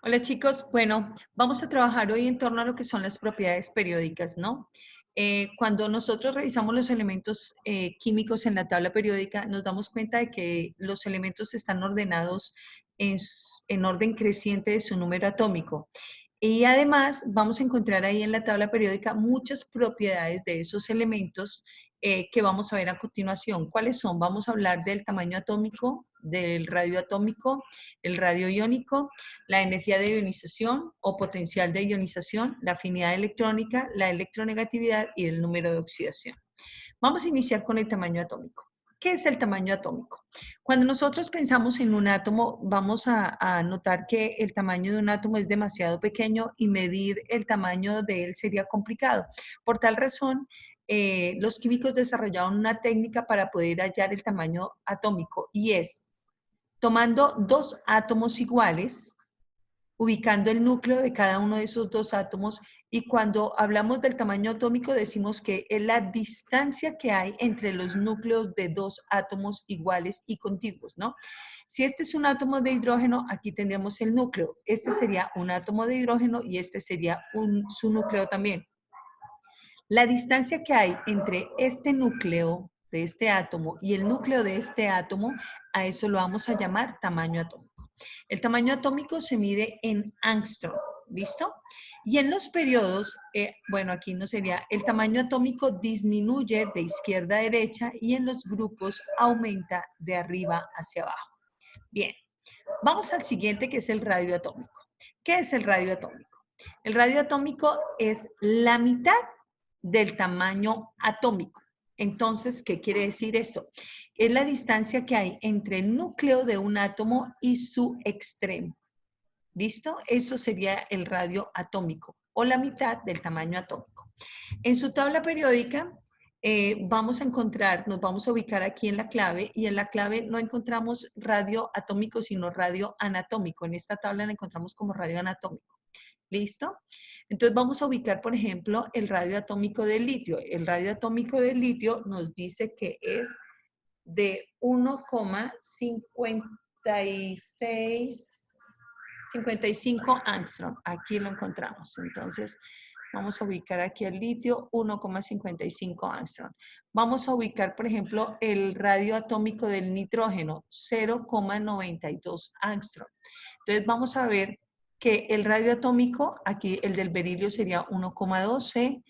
Hola chicos, bueno, vamos a trabajar hoy en torno a lo que son las propiedades periódicas, ¿no? Cuando nosotros revisamos los elementos químicos en la tabla periódica, nos damos cuenta de que los elementos están ordenados en orden creciente de su número atómico. Y además vamos a encontrar ahí en la tabla periódica muchas propiedades de esos elementos que vamos a ver a continuación. ¿Cuáles son? Vamos a hablar del tamaño atómico, del radio atómico, el radio iónico, la energía de ionización o potencial de ionización, la afinidad electrónica, la electronegatividad y el número de oxidación. Vamos a iniciar con el tamaño atómico. ¿Qué es el tamaño atómico? Cuando nosotros pensamos en un átomo, vamos a notar que el tamaño de un átomo es demasiado pequeño y medir el tamaño de él sería complicado. Por tal razón, los químicos desarrollaron una técnica para poder hallar el tamaño atómico y es tomando dos átomos iguales, ubicando el núcleo de cada uno de esos dos átomos, y cuando hablamos del tamaño atómico decimos que es la distancia que hay entre los núcleos de dos átomos iguales y contiguos, ¿no? Si este es un átomo de hidrógeno, aquí tendríamos el núcleo. Este sería un átomo de hidrógeno y este sería su núcleo también. La distancia que hay entre este núcleo de este átomo y el núcleo de este átomo, a eso lo vamos a llamar tamaño atómico. El tamaño atómico se mide en angstrom, ¿listo? Y en los periodos, bueno, aquí no sería, el tamaño atómico disminuye de izquierda a derecha y en los grupos aumenta de arriba hacia abajo. Bien, vamos al siguiente que es el radio atómico. ¿Qué es el radio atómico? El radio atómico es la mitad del tamaño atómico. Entonces, ¿qué quiere decir esto? Es la distancia que hay entre el núcleo de un átomo y su extremo. ¿Listo? Eso sería el radio atómico o la mitad del tamaño atómico. En su tabla periódica vamos a encontrar, nos vamos a ubicar aquí en la clave y en la clave no encontramos radio atómico sino radio anatómico. En esta tabla la encontramos como radio anatómico. ¿Listo? Entonces vamos a ubicar, por ejemplo, el radio atómico del litio. El radio atómico del litio nos dice que es de 1,55 angstrom. Aquí lo encontramos. Entonces, vamos a ubicar aquí el litio, 1,55 angstrom. Vamos a ubicar, por ejemplo, el radio atómico del nitrógeno, 0,92 angstrom. Entonces, vamos a ver que el radio atómico, aquí el del berilio sería 1,12,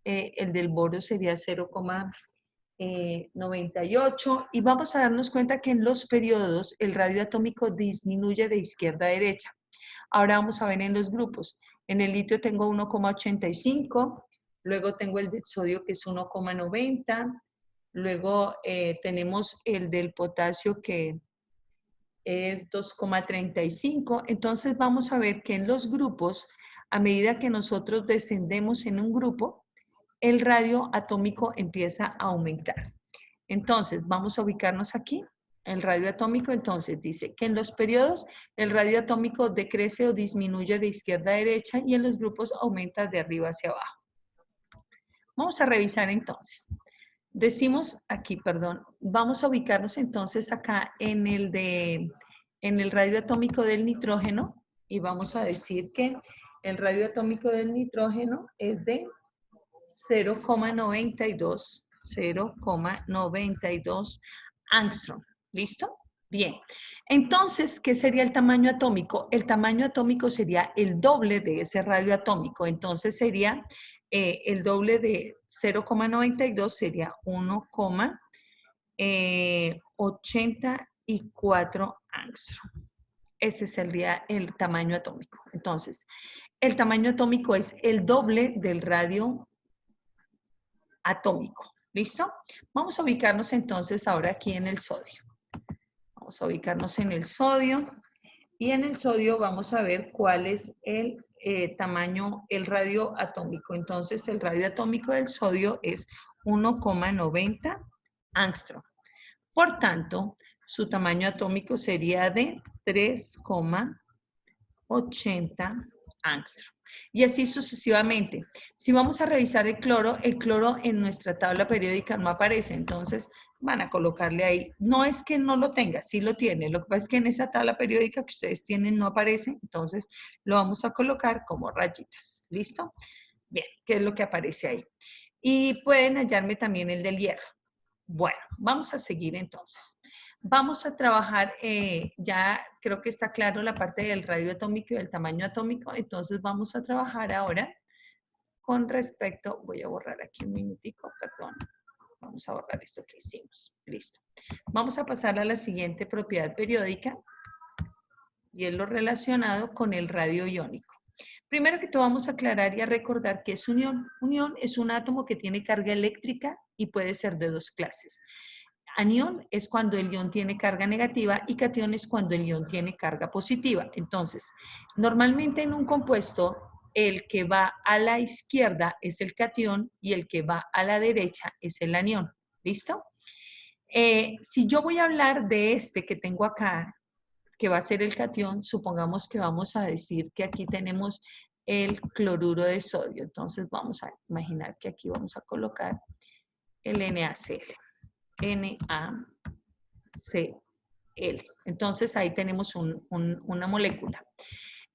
el del borio sería 0,98 y vamos a darnos cuenta que en los periodos el radio atómico disminuye de izquierda a derecha. Ahora vamos a ver en los grupos. En el litio tengo 1,85, luego tengo el del sodio que es 1,90, luego tenemos el del potasio que es 2,35. Entonces vamos a ver que en los grupos, a medida que nosotros descendemos en un grupo, el radio atómico empieza a aumentar. Entonces vamos a ubicarnos aquí. El radio atómico entonces dice que en los periodos el radio atómico decrece o disminuye de izquierda a derecha y en los grupos aumenta de arriba hacia abajo. Vamos a revisar entonces. Decimos aquí, perdón, vamos a ubicarnos entonces acá en el radio atómico del nitrógeno y vamos a decir que el radio atómico del nitrógeno es de 0,92 angstrom. ¿Listo? Bien. Entonces, ¿qué sería el tamaño atómico? El tamaño atómico sería el doble de ese radio atómico. Entonces sería el doble de 0,92 sería 1,84 angstrom. Ese sería el tamaño atómico. Entonces, el tamaño atómico es el doble del radio atómico. ¿Listo? Vamos a ubicarnos entonces ahora aquí en el sodio. Vamos a ubicarnos en el sodio y en el sodio vamos a ver cuál es el tamaño, el radio atómico. Entonces el radio atómico del sodio es 1,90 angstrom. Por tanto, su tamaño atómico sería de 3,80 angstrom. Y así sucesivamente. Si vamos a revisar el cloro en nuestra tabla periódica no aparece. Entonces, van a colocarle ahí. No es que no lo tenga, sí lo tiene. Lo que pasa es que en esa tabla periódica que ustedes tienen no aparece, entonces lo vamos a colocar como rayitas. ¿Listo? Bien, ¿qué es lo que aparece ahí? Y pueden hallarme también el del hierro. Bueno, vamos a seguir entonces. Vamos a trabajar, ya creo que está claro la parte del radio atómico y del tamaño atómico, entonces vamos a trabajar ahora con respecto, voy a borrar aquí un minutico, perdón. Vamos a borrar esto que hicimos. Listo. Vamos a pasar a la siguiente propiedad periódica y es lo relacionado con el radio iónico. Primero que todo vamos a aclarar y a recordar qué es unión. Unión es un átomo que tiene carga eléctrica y puede ser de dos clases. Anión es cuando el ion tiene carga negativa y catión es cuando el ion tiene carga positiva. Entonces, normalmente en un compuesto, el que va a la izquierda es el catión y el que va a la derecha es el anión. ¿Listo? Si yo voy a hablar de este que tengo acá, que va a ser el catión, supongamos que vamos a decir que aquí tenemos el cloruro de sodio. Entonces vamos a imaginar que aquí vamos a colocar el NaCl. NaCl. Entonces ahí tenemos una molécula.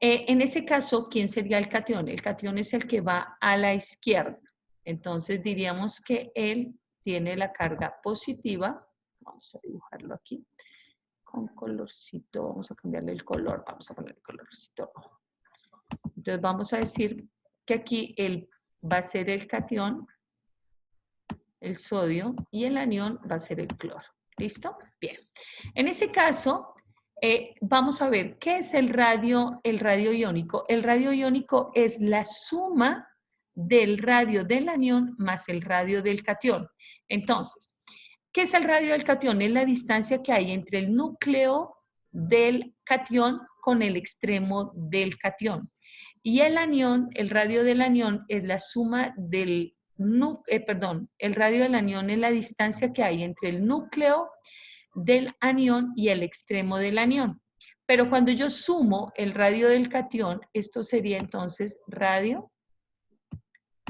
En ese caso, ¿quién sería el catión? El catión es el que va a la izquierda. Entonces diríamos que él tiene la carga positiva. Vamos a dibujarlo aquí con colorcito. Vamos a cambiarle el color. Vamos a poner el colorcito rojo. Entonces vamos a decir que aquí él va a ser el catión, el sodio, y el anión va a ser el cloro. ¿Listo? Bien. En ese caso, vamos a ver qué es el radio iónico. El radio iónico es la suma del radio del anión más el radio del catión. Entonces, ¿qué es el radio del catión? Es la distancia que hay entre el núcleo del catión con el extremo del catión. Y el anión, el radio del anión es la suma del el radio del anión es la distancia que hay entre el núcleo del anión y el extremo del anión. Pero cuando yo sumo el radio del catión, esto sería entonces radio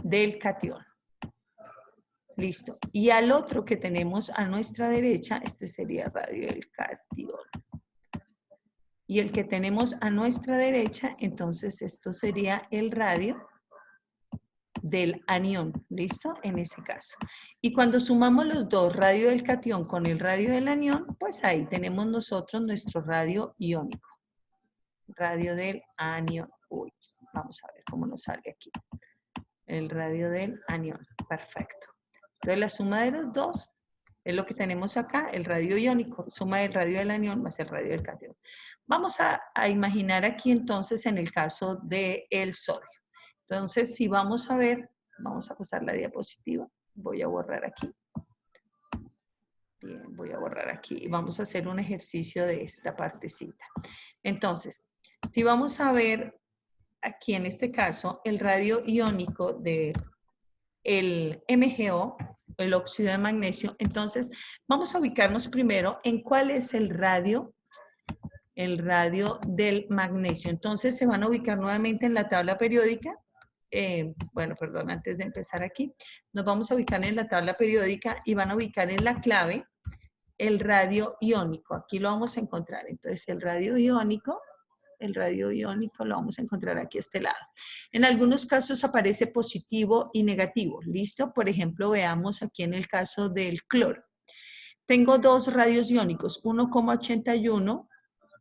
del catión. Listo. Y al otro que tenemos a nuestra derecha, este sería radio del catión. Y el que tenemos a nuestra derecha, entonces esto sería el radio del anión, ¿listo? En ese caso. Y cuando sumamos los dos, radio del catión con el radio del anión, pues ahí tenemos nosotros nuestro radio iónico. Radio del anión. Uy, vamos a ver cómo nos sale aquí. El radio del anión. Perfecto. Entonces la suma de los dos es lo que tenemos acá, el radio iónico. Suma del radio del anión más el radio del catión. Vamos a imaginar aquí entonces en el caso del sodio. Entonces, si vamos a ver, vamos a pasar la diapositiva. Voy a borrar aquí. Bien, voy a borrar aquí. Y vamos a hacer un ejercicio de esta partecita. Entonces, si vamos a ver aquí en este caso, el radio iónico del MgO, el óxido de magnesio, entonces vamos a ubicarnos primero en cuál es el radio del magnesio. Entonces, se van a ubicar nuevamente en la tabla periódica. Bueno, perdón, antes de empezar aquí, nos vamos a ubicar en la tabla periódica y van a ubicar en la clave el radio iónico. Aquí lo vamos a encontrar. Entonces, el radio iónico lo vamos a encontrar aquí a este lado. En algunos casos aparece positivo y negativo. ¿Listo? Por ejemplo, veamos aquí en el caso del cloro. Tengo dos radios iónicos, 1,81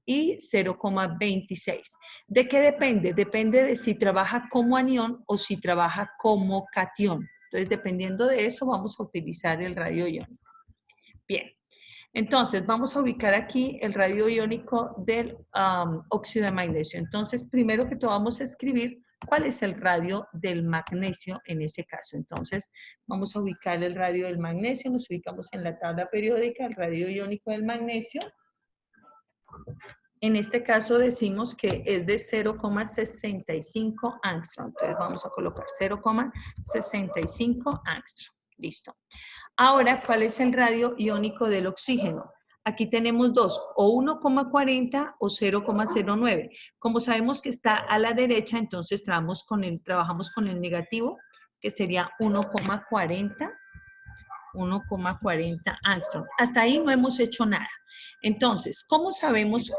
y 0,26. ¿De qué depende? Depende de si trabaja como anión o si trabaja como catión. Entonces, dependiendo de eso, vamos a utilizar el radio iónico. Bien, entonces vamos a ubicar aquí el radio iónico del óxido de magnesio. Entonces, primero que todo vamos a escribir cuál es el radio del magnesio en ese caso. Entonces, vamos a ubicar el radio del magnesio, nos ubicamos en la tabla periódica, el radio iónico del magnesio. En este caso decimos que es de 0,65 angstrom. Entonces vamos a colocar 0,65 angstrom. Listo. Ahora, ¿cuál es el radio iónico del oxígeno? Aquí tenemos dos, o 1,40 o 0,09. Como sabemos que está a la derecha, entonces trabajamos con el negativo, que sería 1,40 1,40 angstrom. Hasta ahí no hemos hecho nada. Entonces, ¿cómo sabemos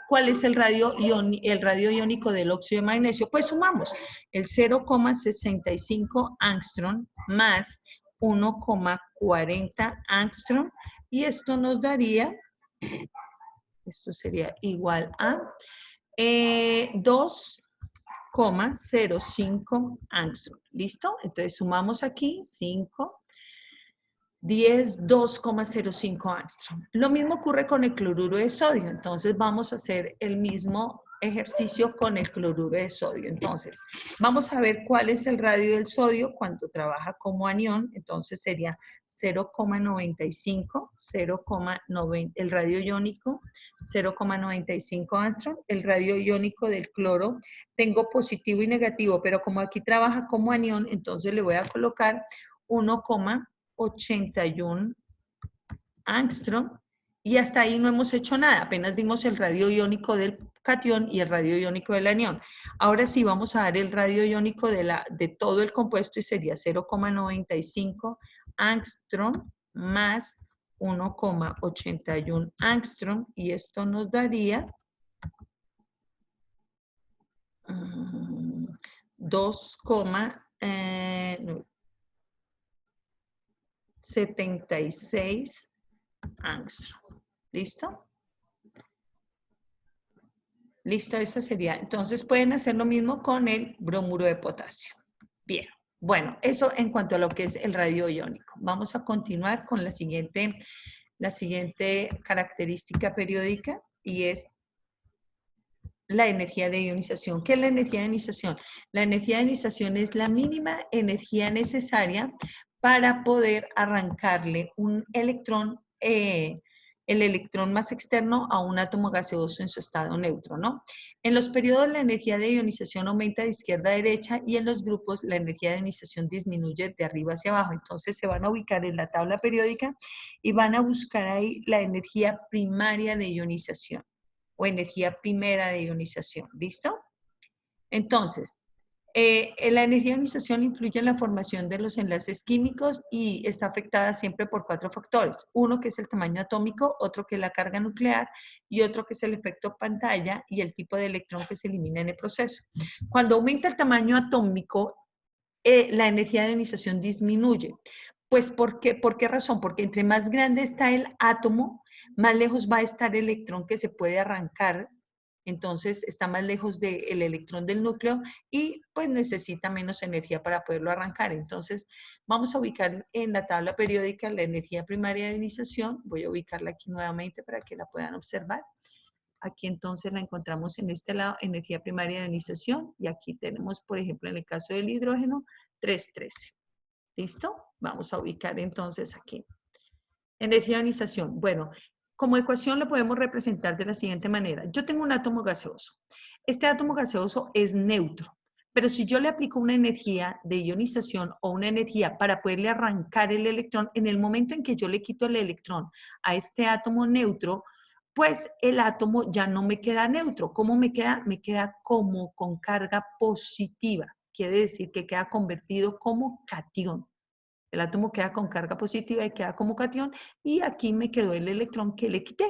cuál es el radio iónico del óxido de magnesio? Pues sumamos el 0,65 angstrom más 1,40 angstrom y esto nos daría, esto sería igual a 2,05 angstrom. ¿Listo? Entonces sumamos aquí 5, 10, 2,05 angstrom. Lo mismo ocurre con el cloruro de sodio. Entonces vamos a hacer el mismo ejercicio con el cloruro de sodio. Entonces, vamos a ver cuál es el radio del sodio cuando trabaja como anión. Entonces sería 0,95, 0,90, el radio iónico 0,95 angstrom. El radio iónico del cloro, tengo positivo y negativo, pero como aquí trabaja como anión, entonces le voy a colocar 1,81 angstrom y hasta ahí no hemos hecho nada, apenas dimos el radio iónico del catión y el radio iónico del anión. Ahora sí vamos a dar el radio iónico de todo el compuesto y sería 0,95 angstrom más 1,81 angstrom y esto nos daría 2,76 angstrom. ¿Listo? Listo, esa sería. Entonces pueden hacer lo mismo con el bromuro de potasio. Bien, bueno, eso en cuanto a lo que es el radio iónico. Vamos a continuar con la siguiente característica periódica y es la energía de ionización. ¿Qué es la energía de ionización? La energía de ionización es la mínima energía necesaria para poder arrancarle un electrón, el electrón más externo a un átomo gaseoso en su estado neutro, ¿no? En los periodos la energía de ionización aumenta de izquierda a derecha y en los grupos la energía de ionización disminuye de arriba hacia abajo. Entonces se van a ubicar en la tabla periódica y van a buscar ahí la energía primaria de ionización o energía primera de ionización. ¿Listo? Entonces, la energía de ionización influye en la formación de los enlaces químicos y está afectada siempre por 4 factores. Uno que es el tamaño atómico, otro que es la carga nuclear y otro que es el efecto pantalla y el tipo de electrón que se elimina en el proceso. Cuando aumenta el tamaño atómico, la energía de ionización disminuye. Pues, ¿por qué razón? Porque entre más grande está el átomo, más lejos va a estar el electrón que se puede arrancar, entonces está más lejos del electrón del núcleo y pues necesita menos energía para poderlo arrancar. Entonces vamos a ubicar en la tabla periódica la energía primaria de ionización, voy a ubicarla aquí nuevamente para que la puedan observar. Aquí entonces la encontramos en este lado, energía primaria de ionización, y aquí tenemos, por ejemplo, en el caso del hidrógeno, 313. ¿Listo? Vamos a ubicar entonces aquí. Energía de ionización. Bueno, como ecuación lo podemos representar de la siguiente manera. Yo tengo un átomo gaseoso. Este átomo gaseoso es neutro, pero si yo le aplico una energía de ionización o una energía para poderle arrancar el electrón, en el momento en que yo le quito el electrón a este átomo neutro, pues el átomo ya no me queda neutro. ¿Cómo me queda? Me queda como con carga positiva. Quiere decir que queda convertido como catión. El átomo queda con carga positiva y queda como catión, y aquí me quedó el electrón que le quité.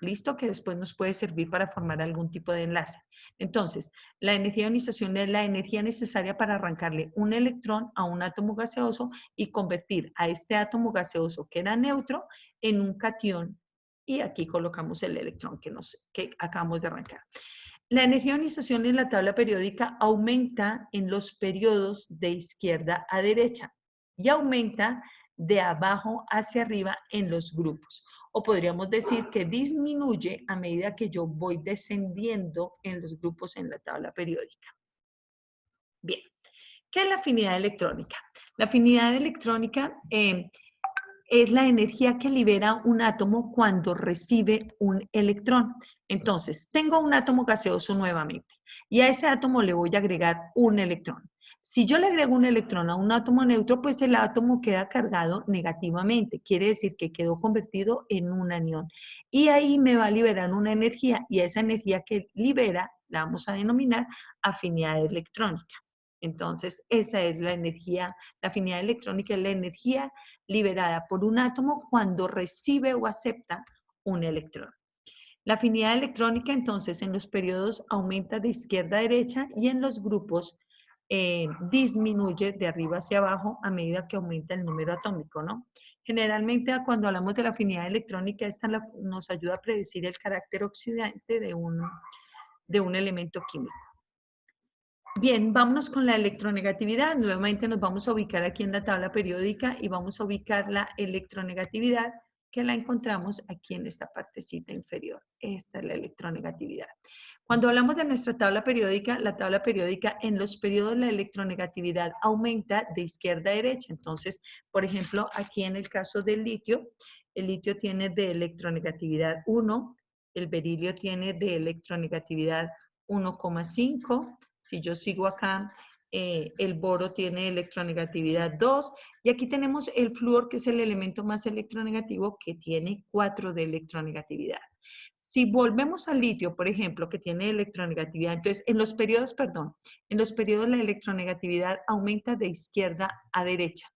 Listo, que después nos puede servir para formar algún tipo de enlace. Entonces, la energía de ionización es la energía necesaria para arrancarle un electrón a un átomo gaseoso y convertir a este átomo gaseoso que era neutro en un catión. Y aquí colocamos el electrón que acabamos de arrancar. La energía de ionización en la tabla periódica aumenta en los periodos de izquierda a derecha y aumenta de abajo hacia arriba en los grupos. O podríamos decir que disminuye a medida que yo voy descendiendo en los grupos en la tabla periódica. Bien, ¿qué es la afinidad electrónica? La afinidad electrónica es la energía que libera un átomo cuando recibe un electrón. Entonces, tengo un átomo gaseoso nuevamente y a ese átomo le voy a agregar un electrón. Si yo le agrego un electrón a un átomo neutro, pues el átomo queda cargado negativamente. Quiere decir que quedó convertido en un anión. Y ahí me va a liberar una energía y esa energía que libera la vamos a denominar afinidad electrónica. Entonces, esa es la energía, la afinidad electrónica es la energía liberada por un átomo cuando recibe o acepta un electrón. La afinidad electrónica, entonces, en los periodos aumenta de izquierda a derecha y en los grupos disminuye de arriba hacia abajo a medida que aumenta el número atómico, ¿no? Generalmente, cuando hablamos de la afinidad electrónica, esta nos ayuda a predecir el carácter oxidante de un elemento químico. Bien, vámonos con la electronegatividad. Nuevamente nos vamos a ubicar aquí en la tabla periódica y vamos a ubicar la electronegatividad que la encontramos aquí en esta partecita inferior. Esta es la electronegatividad. Cuando hablamos de nuestra tabla periódica, la tabla periódica en los periodos la electronegatividad aumenta de izquierda a derecha. Entonces, por ejemplo, aquí en el caso del litio, el litio tiene de electronegatividad 1, el berilio tiene de electronegatividad 1,5. Si yo sigo acá, el boro tiene electronegatividad 2. Y aquí tenemos el flúor, que es el elemento más electronegativo, que tiene 4 de electronegatividad. Si volvemos al litio, por ejemplo, que tiene electronegatividad, entonces en los periodos la electronegatividad aumenta de izquierda a derecha.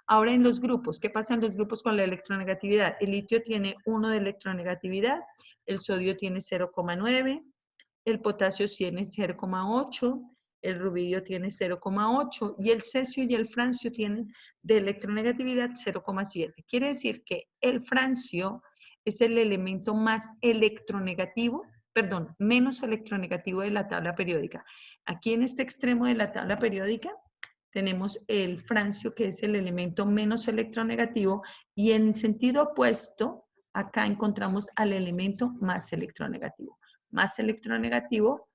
Ahora en los grupos, ¿qué pasa en los grupos con la electronegatividad? El litio tiene 1 de electronegatividad, el sodio tiene 0,9, el potasio tiene 0,8, el rubidio tiene 0,8 y el cesio y el francio tienen de electronegatividad 0,7. Quiere decir que el francio es el elemento más electronegativo, perdón, menos electronegativo de la tabla periódica. Aquí en este extremo de la tabla periódica tenemos el francio, que es el elemento menos electronegativo, y en sentido opuesto, acá encontramos al elemento más electronegativo. Más electronegativo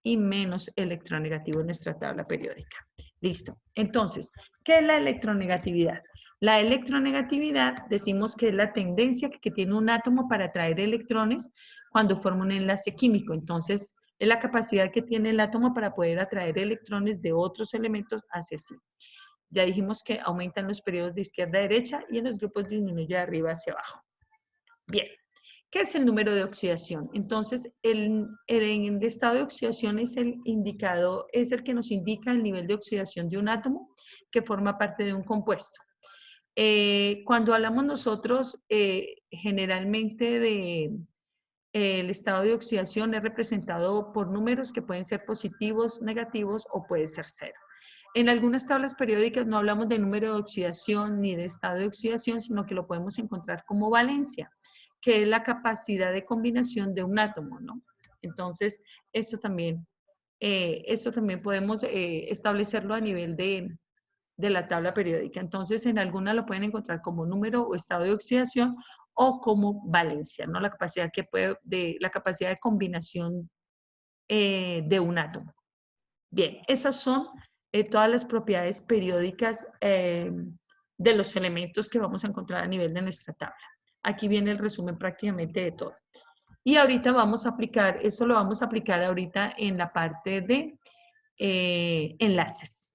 y menos electronegativo en nuestra tabla periódica. Listo. Entonces, ¿qué es la electronegatividad? La electronegatividad decimos que es la tendencia que tiene un átomo para atraer electrones cuando forma un enlace químico. Entonces, es la capacidad que tiene el átomo para poder atraer electrones de otros elementos hacia sí. Ya dijimos que aumenta en los periodos de izquierda a derecha y en los grupos disminuye de arriba hacia abajo. Bien. ¿Qué es el número de oxidación? Entonces, el estado de oxidación es el indicador, es el que nos indica el nivel de oxidación de un átomo que forma parte de un compuesto. Cuando hablamos nosotros generalmente el estado de oxidación es representado por números que pueden ser positivos, negativos o puede ser cero. En algunas tablas periódicas no hablamos de número de oxidación ni de estado de oxidación, sino que lo podemos encontrar como valencia, que es la capacidad de combinación de un átomo, ¿no? Entonces, esto también podemos establecerlo a nivel de la tabla periódica. Entonces, en algunas lo pueden encontrar como número o estado de oxidación o como valencia, ¿no? La capacidad de combinación de un átomo. Bien, esas son todas las propiedades periódicas de los elementos que vamos a encontrar a nivel de nuestra tabla. Aquí viene el resumen prácticamente de todo. Y ahorita vamos a aplicar, eso lo vamos a aplicar ahorita en la parte de enlaces.